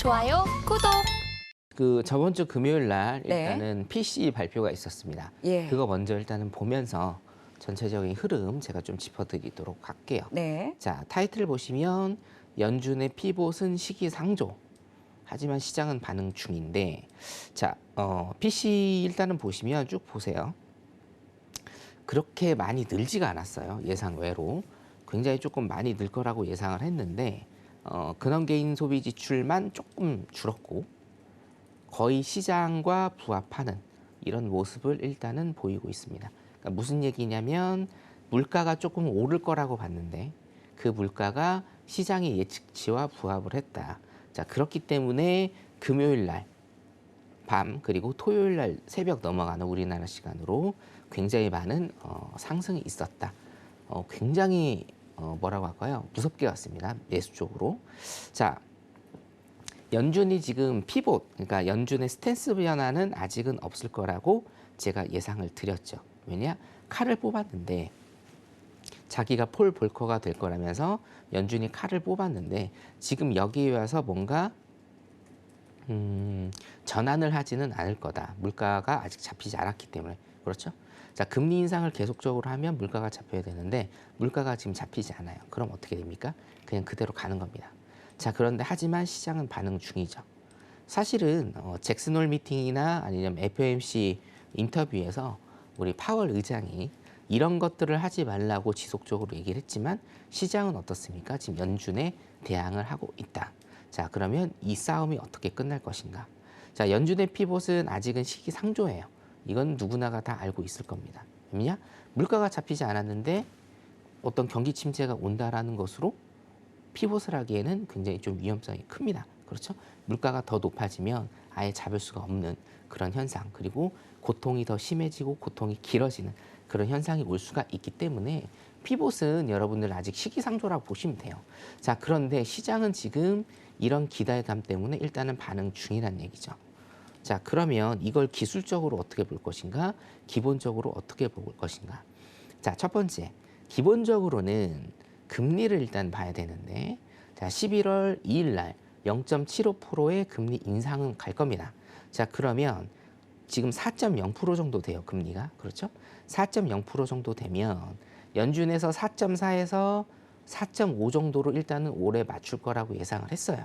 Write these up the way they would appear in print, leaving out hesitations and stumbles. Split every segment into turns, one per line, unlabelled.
좋아요, 구독.
그 저번 주 금요일 날
네.
일단은 PC 발표가 있었습니다.
예.
그거 먼저 일단은 보면서 전체적인 흐름 제가 좀 짚어드리도록 할게요.
네.
자, 타이틀 보시면 연준의 피봇은 시기상조. 하지만 시장은 반응 중인데, 자, PC 일단은 보시면 쭉 보세요. 그렇게 많이 늘지가 않았어요. 예상 외로. 굉장히 조금 많이 늘 거라고 예상을 했는데, 근원개인 소비 지출만 조금 줄었고, 거의 시장과 부합하는 이런 모습을 일단은 보이고 있습니다. 그러니까 무슨 얘기냐면 물가가 조금 오를 거라고 봤는데 그 물가가 시장의 예측치와 부합을 했다. 자, 그렇기 때문에 금요일 날 밤 그리고 토요일 날 새벽 넘어가는 우리나라 시간으로 굉장히 많은 상승이 있었다. 굉장히 뭐라고 할까요? 무섭게 갔습니다. 매수 쪽으로. 자, 연준이 지금 피봇, 그러니까 연준의 스탠스 변화는 아직은 없을 거라고 제가 예상을 드렸죠. 왜냐? 칼을 뽑았는데 자기가 폴 볼커가 될 거라면서 연준이 칼을 뽑았는데 지금 여기에 와서 뭔가 전환을 하지는 않을 거다. 물가가 아직 잡히지 않았기 때문에. 그렇죠? 자, 금리 인상을 계속적으로 하면 물가가 잡혀야 되는데 물가가 지금 잡히지 않아요. 그럼 어떻게 됩니까? 그냥 그대로 가는 겁니다. 자, 그런데 하지만 시장은 반응 중이죠. 사실은 잭슨홀 미팅이나 아니면 FOMC 인터뷰에서 우리 파월 의장이 이런 것들을 하지 말라고 지속적으로 얘기를 했지만 시장은 어떻습니까? 지금 연준에 대항을 하고 있다. 자, 그러면 이 싸움이 어떻게 끝날 것인가? 자, 연준의 피봇은 아직은 시기상조예요. 이건 누구나가 다 알고 있을 겁니다. 왜냐? 물가가 잡히지 않았는데 어떤 경기 침체가 온다라는 것으로 피봇을 하기에는 굉장히 좀 위험성이 큽니다. 그렇죠? 물가가 더 높아지면 아예 잡을 수가 없는 그런 현상, 그리고 고통이 더 심해지고 고통이 길어지는 그런 현상이 올 수가 있기 때문에 피봇은 여러분들 아직 시기상조라고 보시면 돼요. 자, 그런데 시장은 지금 이런 기대감 때문에 일단은 반응 중이라는 얘기죠. 자, 그러면 이걸 기술적으로 어떻게 볼 것인가? 기본적으로 어떻게 볼 것인가? 자, 첫 번째, 기본적으로는 금리를 일단 봐야 되는데, 자, 11월 2일 날 0.75%의 금리 인상은 갈 겁니다. 자, 그러면 지금 4.0% 정도 돼요, 금리가. 그렇죠? 4.0% 정도 되면 연준에서 4.4에서 4.5 정도로 일단은 올해 맞출 거라고 예상을 했어요.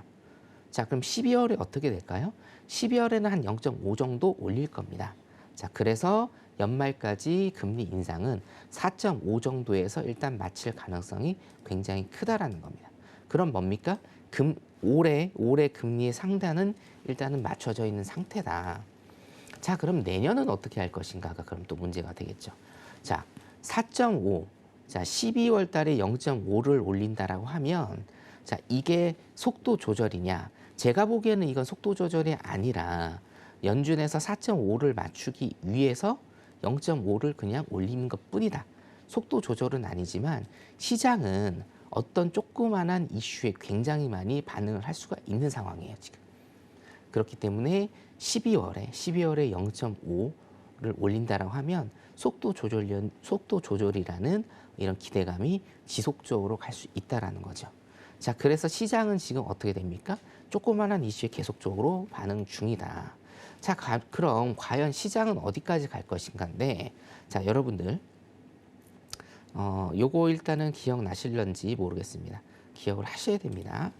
자, 그럼 12월에 어떻게 될까요? 12월에는 한 0.5 정도 올릴 겁니다. 자, 그래서 연말까지 금리 인상은 4.5 정도에서 일단 마칠 가능성이 굉장히 크다라는 겁니다. 그럼 뭡니까? 올해 금리의 상단은 일단은 맞춰져 있는 상태다. 자, 그럼 내년은 어떻게 할 것인가가 그럼 또 문제가 되겠죠. 자, 4.5. 자, 12월 달에 0.5를 올린다라고 하면, 자, 이게 속도 조절이냐? 제가 보기에는 이건 속도 조절이 아니라 연준에서 4.5를 맞추기 위해서 0.5를 그냥 올리는 것 뿐이다. 속도 조절은 아니지만 시장은 어떤 조그만한 이슈에 굉장히 많이 반응을 할 수가 있는 상황이에요, 지금. 그렇기 때문에 12월에 0.5를 올린다라고 하면 속도 조절이라는 이런 기대감이 지속적으로 갈 수 있다라는 거죠. 자, 그래서 시장은 지금 어떻게 됩니까? 조그만한 이슈에 계속적으로 반응 중이다. 자, 그럼 과연 시장은 어디까지 갈 것인가인데, 자, 여러분들 요거 일단은 기억나실런지 모르겠습니다. 기억을 하셔야 됩니다.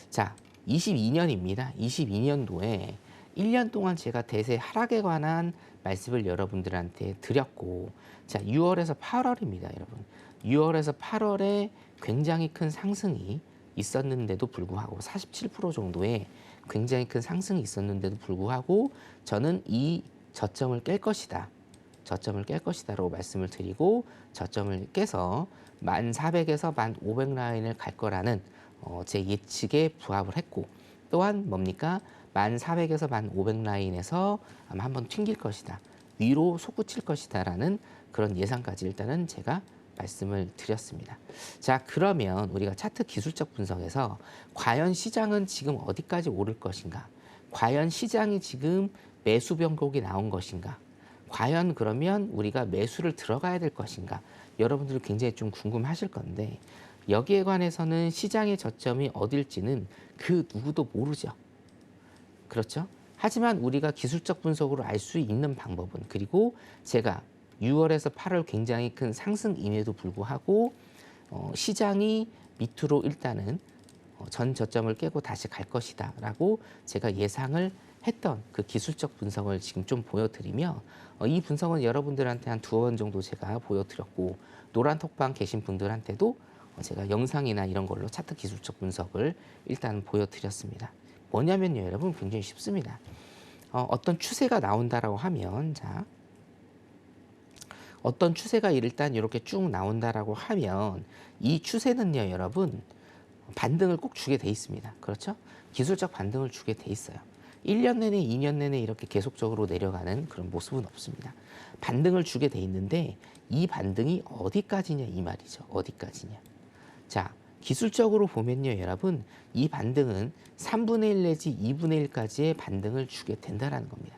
자, 22년입니다. 22년도에 1년 동안 제가 대세 하락에 관한 말씀을 여러분들한테 드렸고, 자, 6월에서 8월입니다, 여러분. 6월에서 8월에 굉장히 큰 상승이 있었는데도 불구하고 47% 정도의 굉장히 큰 상승이 있었는데도 불구하고 저는 이 저점을 깰 것이다. 저점을 깰 것이다라고 말씀을 드리고 저점을 깨서 1,400에서 1,500 라인을 갈 거라는 제 예측에 부합을 했고, 또한 뭡니까? 1,400에서 1,500 라인에서 아마 한번 튕길 것이다. 위로 솟구칠 것이다라는 그런 예상까지 일단은 제가 말씀을 드렸습니다. 자, 그러면 우리가 차트 기술적 분석에서 과연 시장은 지금 어디까지 오를 것인가? 과연 시장이 지금 매수 변곡이 나온 것인가? 과연 그러면 우리가 매수를 들어가야 될 것인가? 여러분들 굉장히 좀 궁금하실 건데 여기에 관해서는 시장의 저점이 어딜지는 그 누구도 모르죠. 그렇죠? 하지만 우리가 기술적 분석으로 알 수 있는 방법은 그리고 제가 6월에서 8월 굉장히 큰 상승임에도 불구하고 시장이 밑으로 일단은 전 저점을 깨고 다시 갈 것이다라고 제가 예상을 했던 그 기술적 분석을 지금 좀 보여드리며 이 분석은 여러분들한테 한 2번 정도 제가 보여드렸고 노란 톡방 계신 분들한테도 제가 영상이나 이런 걸로 차트 기술적 분석을 일단 보여드렸습니다. 뭐냐면요, 여러분 굉장히 쉽습니다. 어떤 추세가 나온다라고 하면 자 어떤 추세가 일단 이렇게 쭉 나온다라고 하면 이 추세는요, 여러분 반등을 꼭 주게 돼 있습니다. 그렇죠? 기술적 반등을 주게 돼 있어요. 1년 내내, 2년 내내 이렇게 계속적으로 내려가는 그런 모습은 없습니다. 반등을 주게 돼 있는데 이 반등이 어디까지냐 이 말이죠. 어디까지냐. 자, 기술적으로 보면요, 여러분 이 반등은 3분의 1 내지 2분의 1까지의 반등을 주게 된다는 겁니다.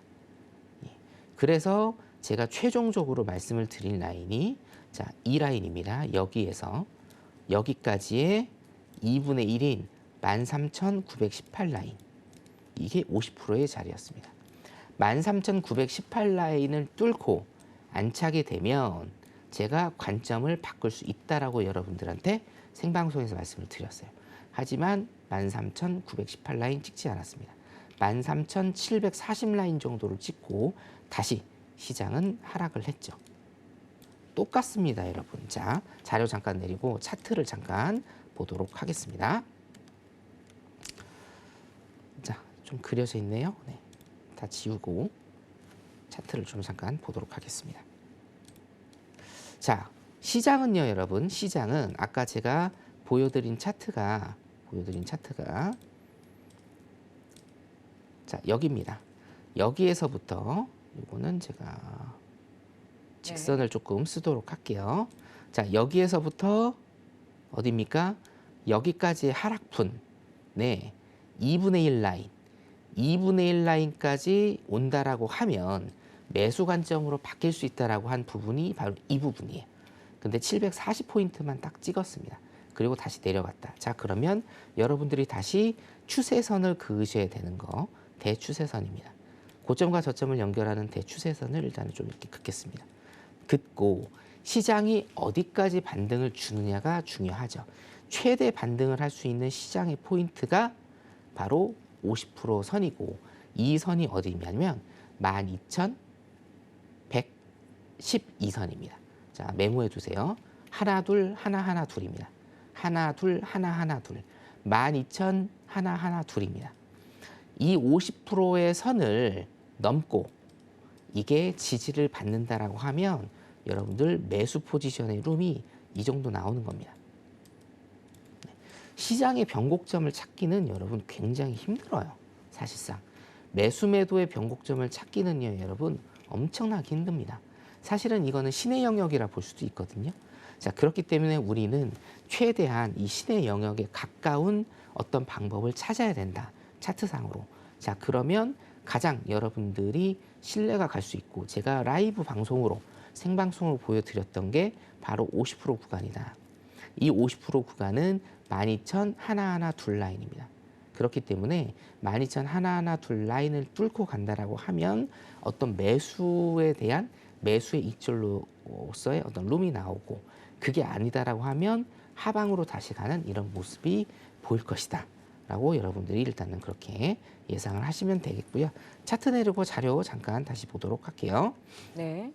예. 그래서 제가 최종적으로 말씀을 드릴 라인이 자, 이 라인입니다. 여기에서 여기까지의 2분의 1인 13,918 라인. 이게 50%의 자리였습니다. 13,918 라인을 뚫고 안착이 되면 제가 관점을 바꿀 수 있다라고 여러분들한테 생방송에서 말씀을 드렸어요. 하지만 13,918 라인 찍지 않았습니다. 13,740 라인 정도를 찍고 다시 시장은 하락을 했죠. 똑같습니다, 여러분. 자, 자료 잠깐 내리고 차트를 잠깐 보도록 하겠습니다. 자, 좀 그려져 있네요. 네, 다 지우고 차트를 좀 잠깐 보도록 하겠습니다. 자, 시장은요, 여러분. 시장은 아까 제가 보여드린 차트가 자, 여기입니다. 여기에서부터 이거는 제가 직선을 조금 쓰도록 할게요. 자, 여기에서부터 어디입니까? 여기까지의 하락분. 네. 2분의 1 라인. 2분의 1 라인까지 온다라고 하면 매수 관점으로 바뀔 수 있다라고 한 부분이 바로 이 부분이에요. 근데 740포인트만 딱 찍었습니다. 그리고 다시 내려갔다. 자, 그러면 여러분들이 다시 추세선을 그으셔야 되는 거 대추세선입니다. 고점과 저점을 연결하는 대추세선을 일단은 좀 이렇게 긋겠습니다. 긋고 시장이 어디까지 반등을 주느냐가 중요하죠. 최대 반등을 할 수 있는 시장의 포인트가 바로 50% 선이고 이 선이 어디냐면 12,112선입니다. 자, 메모해 두세요. 하나 둘 하나 하나 둘입니다. 하나 둘 하나 하나 둘 12,000 하나 하나 둘입니다. 이 50%의 선을 넘고 이게 지지를 받는다라고 하면 여러분들 매수 포지션의 룸이 이 정도 나오는 겁니다. 시장의 변곡점을 찾기는 여러분 굉장히 힘들어요. 사실상 매수 매도의 변곡점을 찾기는요, 여러분 엄청나게 힘듭니다. 사실은 이거는 신의 영역이라 볼 수도 있거든요. 자, 그렇기 때문에 우리는 최대한 이 신의 영역에 가까운 어떤 방법을 찾아야 된다. 차트상으로. 자, 그러면 가장 여러분들이 신뢰가 갈 수 있고 제가 라이브 방송으로 생방송으로 보여드렸던 게 바로 50% 구간이다. 이 50% 구간은 12,000 하나하나 둘 라인입니다. 그렇기 때문에 12,000 하나하나 둘 라인을 뚫고 간다라고 하면 어떤 매수에 대한 매수의 이점로서의 어떤 룸이 나오고 그게 아니다라고 하면 하방으로 다시 가는 이런 모습이 보일 것이다. 라고 여러분들이 일단은 그렇게 예상을 하시면 되겠고요. 차트 내리고 자료 잠깐 다시 보도록 할게요.
네.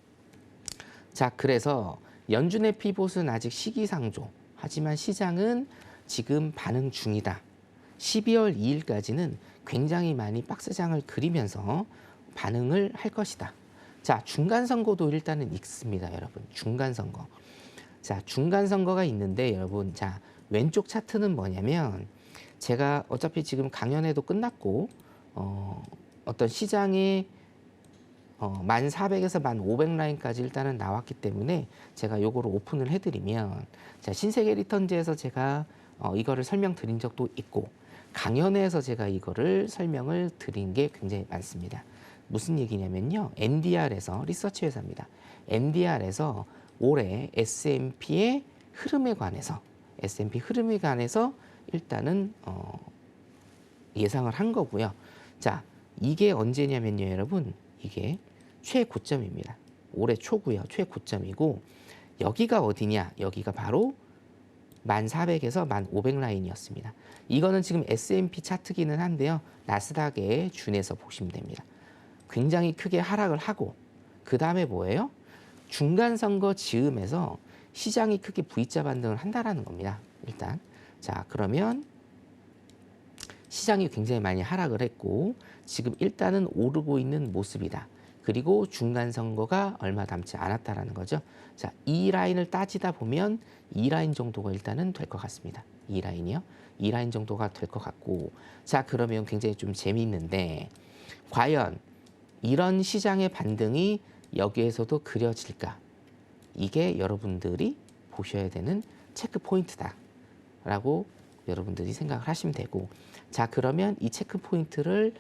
자, 그래서 연준의 피봇은 아직 시기상조. 하지만 시장은 지금 반응 중이다. 12월 2일까지는 굉장히 많이 박스장을 그리면서 반응을 할 것이다. 자, 중간선거도 일단은 있습니다, 여러분. 중간선거. 자, 중간선거가 있는데 여러분, 자, 왼쪽 차트는 뭐냐면 제가 어차피 지금 강연회도 끝났고 어떤 시장의 1,400에서 1,500 라인까지 일단은 나왔기 때문에 제가 요거를 오픈을 해드리면 자, 신세계 리턴즈에서 제가 이거를 설명드린 적도 있고 강연회에서 제가 이거를 설명을 드린 게 굉장히 많습니다. 무슨 얘기냐면요. NDR에서 리서치 회사입니다. NDR에서 올해 S&P의 흐름에 관해서 S&P 흐름에 관해서 일단은 예상을 한 거고요. 자, 이게 언제냐면요, 여러분. 이게 최고점입니다. 올해 초고요. 최고점이고 여기가 어디냐? 여기가 바로 1400에서 1500 라인이었습니다. 이거는 지금 S&P 차트기는 한데요. 나스닥에 준해서 보시면 됩니다. 굉장히 크게 하락을 하고 그 다음에 뭐예요? 중간선거 즈음에서 시장이 크게 V자 반등을 한다라는 겁니다. 일단 자 그러면 시장이 굉장히 많이 하락을 했고 지금 일단은 오르고 있는 모습이다. 그리고 중간선거가 얼마 남지 않았다라는 거죠. 자, 이 라인을 따지다 보면 이 라인 정도가 일단은 될 것 같습니다. 이 라인이요. 이 라인 정도가 될 것 같고 자 그러면 굉장히 좀 재미있는데 과연 이런 시장의 반등이 여기에서도 그려질까? 이게 여러분들이 보셔야 되는 체크 포인트다라고 여러분들이 생각을 하시면 되고 자 그러면 이 체크 포인트를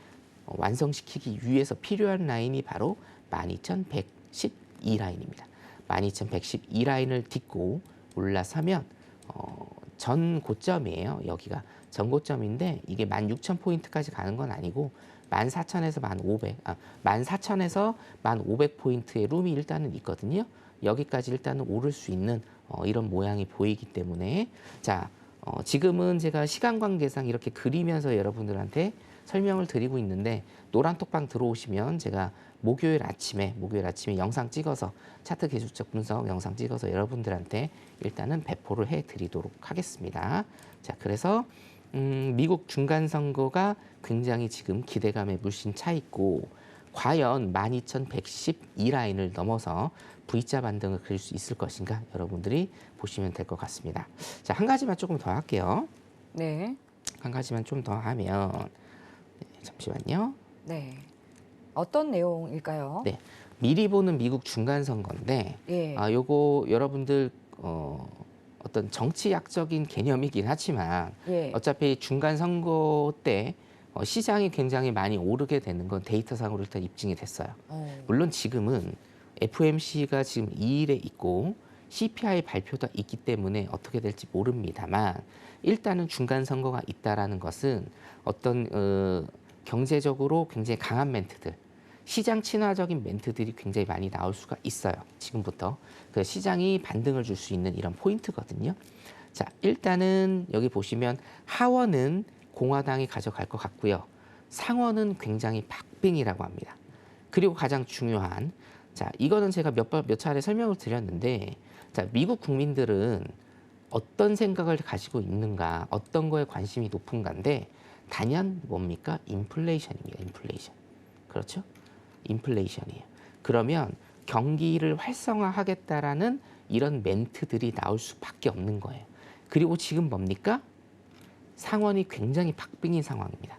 완성시키기 위해서 필요한 라인이 바로 12,112 라인입니다. 12,112 라인을 딛고 올라서면 전 고점이에요. 여기가 전 고점인데 이게 16,000포인트까지 가는 건 아니고 14,000에서 1,500, 14,000에서 1,500포인트의 룸이 일단은 있거든요. 여기까지 일단은 오를 수 있는 이런 모양이 보이기 때문에 자 지금은 제가 시간 관계상 이렇게 그리면서 여러분들한테 설명을 드리고 있는데 노란톡방 들어오시면 제가 목요일 아침에 영상 찍어서 차트 기술적 분석 영상 찍어서 여러분들한테 일단은 배포를 해드리도록 하겠습니다. 자 그래서 미국 중간선거가 굉장히 지금 기대감에 물씬 차 있고 과연 12,112 라인을 넘어서 V자 반등을 그릴 수 있을 것인가 여러분들이 보시면 될 것 같습니다. 자, 한 가지만 조금 더 할게요.
네.
한 가지만 좀 더 하면 잠시만요.
네. 어떤 내용일까요?
네, 미리 보는 미국 중간선거인데
예.
요거 여러분들 어떤 정치학적인 개념이긴 하지만
예.
어차피 중간선거 때 시장이 굉장히 많이 오르게 되는 건 데이터상으로 일단 입증이 됐어요. 물론 지금은 FOMC가 지금 2일에 있고 CPI 발표가 있기 때문에 어떻게 될지 모릅니다만 일단은 중간선거가 있다라는 것은 어떤 경제적으로 굉장히 강한 멘트들 시장 친화적인 멘트들이 굉장히 많이 나올 수가 있어요. 지금부터. 그 시장이 반등을 줄 수 있는 이런 포인트거든요. 자, 일단은 여기 보시면 하원은 공화당이 가져갈 것 같고요. 상원은 굉장히 박빙이라고 합니다. 그리고 가장 중요한 자, 이거는 제가 몇 차례 설명을 드렸는데 자, 미국 국민들은 어떤 생각을 가지고 있는가, 어떤 거에 관심이 높은가인데 단연 뭡니까? 인플레이션입니다. 인플레이션. 그렇죠? 인플레이션이에요. 그러면 경기를 활성화하겠다라는 이런 멘트들이 나올 수밖에 없는 거예요. 그리고 지금 뭡니까? 상원이 굉장히 박빙인 상황입니다.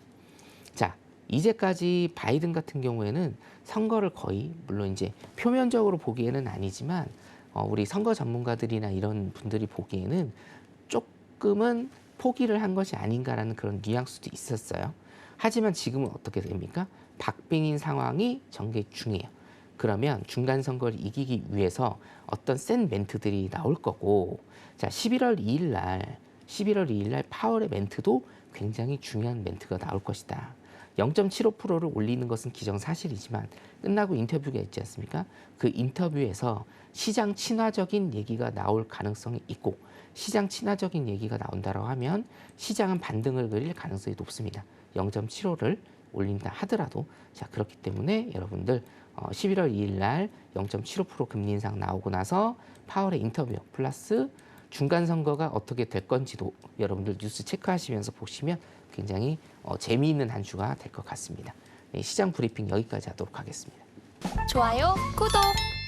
자, 이제까지 바이든 같은 경우에는 선거를 거의 물론 이제 표면적으로 보기에는 아니지만 우리 선거 전문가들이나 이런 분들이 보기에는 조금은 포기를 한 것이 아닌가라는 그런 뉘앙스도 있었어요. 하지만 지금은 어떻게 됩니까? 박빙인 상황이 전개 중이에요. 그러면 중간 선거를 이기기 위해서 어떤 센 멘트들이 나올 거고 자 11월 2일 날 파월의 멘트도 굉장히 중요한 멘트가 나올 것이다. 0.75%를 올리는 것은 기정사실이지만 끝나고 인터뷰가 있지 않습니까? 그 인터뷰에서 시장 친화적인 얘기가 나올 가능성이 있고 시장 친화적인 얘기가 나온다고 하면 시장은 반등을 그릴 가능성이 높습니다. 0.75를 올린다 하더라도 자 그렇기 때문에 여러분들 11월 2일 날 0.75% 금리 인상 나오고 나서 파월의 인터뷰 플러스 중간 선거가 어떻게 될 건지도 여러분들 뉴스 체크하시면서 보시면 굉장히 재미있는 한 주가 될 것 같습니다. 네, 시장 브리핑 여기까지 하도록 하겠습니다.
좋아요, 구독!